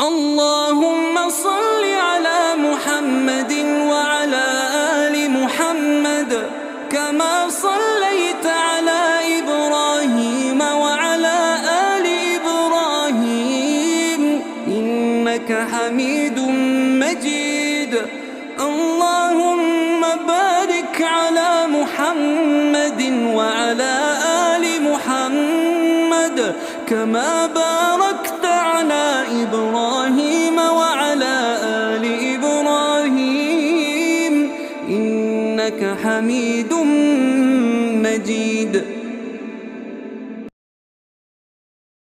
اللهم صل على محمد وعلى آل محمد كما صليت على إبراهيم وعلى آل إبراهيم إنك حميد مجيد. اللهم بارك على محمد وعلى آل محمد كما باركت على إبراهيم وعلى آل إبراهيم إنك حميد مجيد.